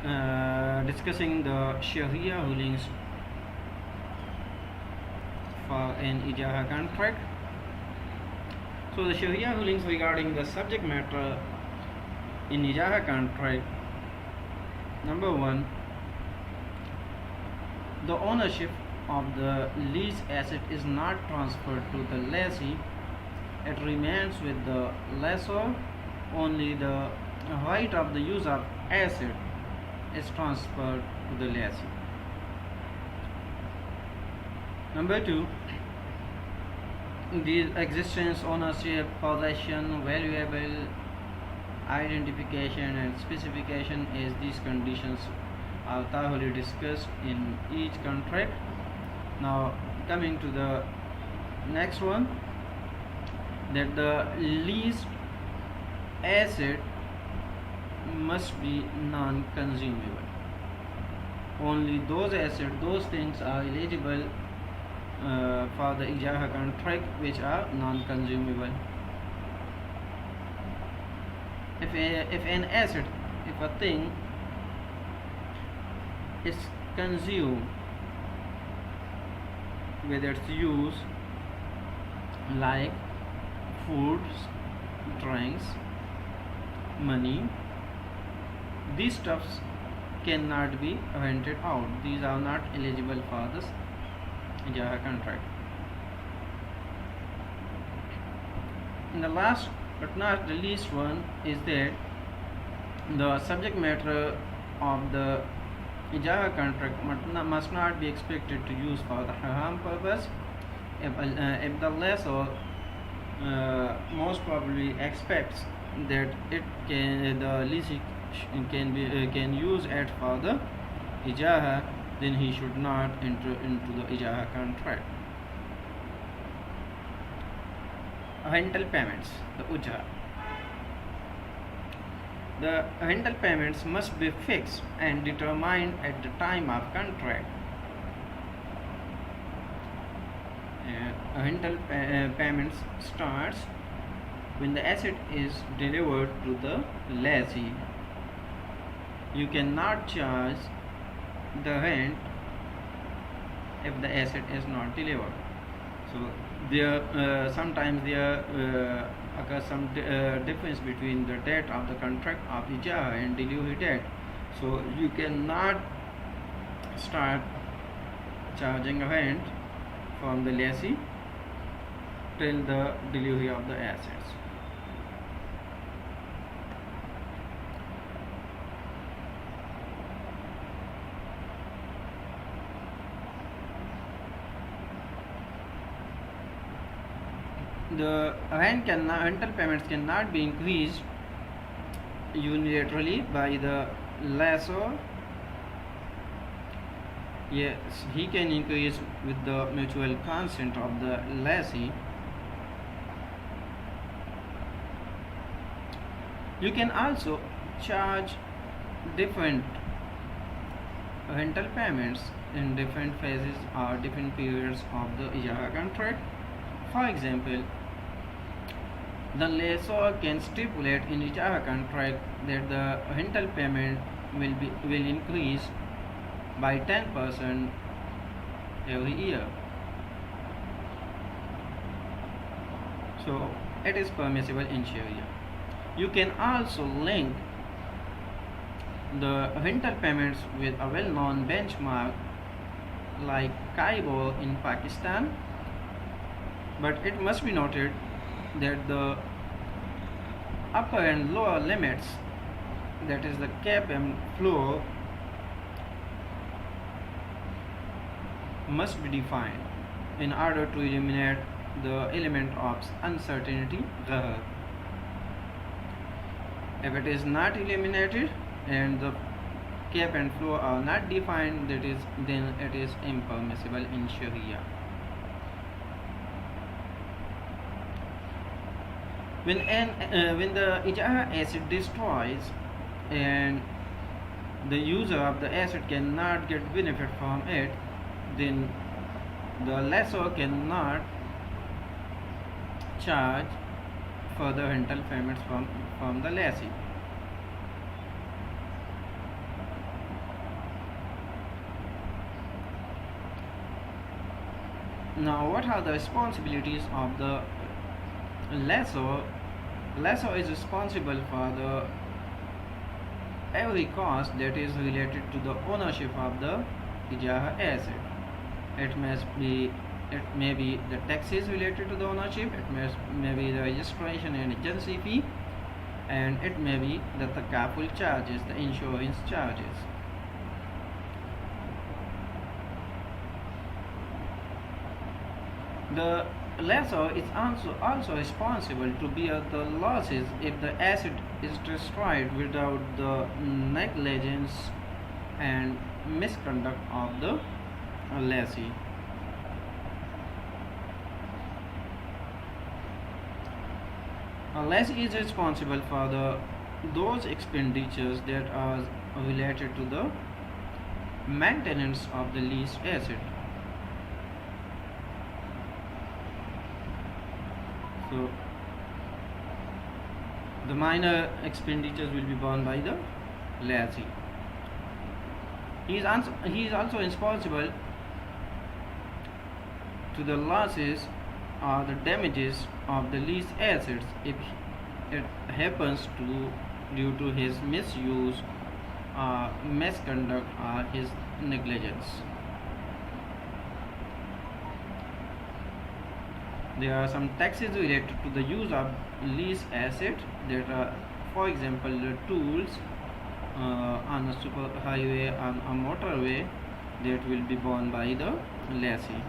discussing the Sharia rulings for an ijarah contract. So the Sharia rulings regarding the subject matter in ijarah contract. Number one, the ownership of the lease asset is not transferred to the lessee. It remains with the lessor. Only the right of the use of asset is transferred to the lessee. Number two, the existence, ownership, possession, valuable, identification and specification as these conditions are thoroughly discussed in each contract. Now coming to the next one, that the leased asset must be non-consumable. Only those assets, those things are eligible for the ijarah contract which are non-consumable. If an asset, if a thing is consumed with its use, like foods, drinks, money, these stuffs cannot be rented out. These are not eligible for this ijarah contract. And the last but not the least one is that the subject matter of the ijarah contract must not be expected to use for the haram purpose. If the lessor most probably expects that the leasing can use it for the ijarah, then he should not enter into the ijarah contract. Rental payments, the ujra. The rental payments must be fixed and determined at the time of contract. Rental payments starts when the asset is delivered to the lessee. You cannot charge the rent if the asset is not delivered. So there sometimes there occurs some difference between the date of the contract of ijarah and delivery date. So you cannot start charging rent from the lessee till the delivery of the assets. The rental payments cannot be increased unilaterally by the lessor. Yes, he can increase with the mutual consent of the lessee. You can also charge different rental payments in different phases or different periods of the ijarah contract. For example, the lessor can stipulate in ijarah contract that the rental payment will increase by 10% every year. So it is permissible in Sharia. You can also link the rental payments with a well-known benchmark like Cairo in Pakistan, but it must be noted that the upper and lower limits, that is the cap and floor, must be defined in order to eliminate the element of uncertainty. If it is not eliminated and the cap and floor are not defined, then it is impermissible in Sharia. When the ijarah asset destroys and the user of the asset cannot get benefit from it, then the lessor cannot charge further rental payments from the lessee. Now, what are the responsibilities of the lessor? Lessor is responsible for the every cost that is related to the ownership of the ijarah asset. It must be it may be the taxes related to the ownership, may be the registration and agency fee, and it may be the takaful charges, the insurance charges. The lessor is also responsible to bear the losses if the asset is destroyed without the negligence and misconduct of the lessee. A lessee is responsible for those expenditures that are related to the maintenance of the leased asset. So the minor expenditures will be borne by the lessee. He is also responsible to the losses or the damages of the leased assets if it happens due to his misuse, misconduct, or his negligence. There are some taxes related to the use of lease asset that are, for example, the tools on a super highway, on a motorway, that will be borne by the lessee.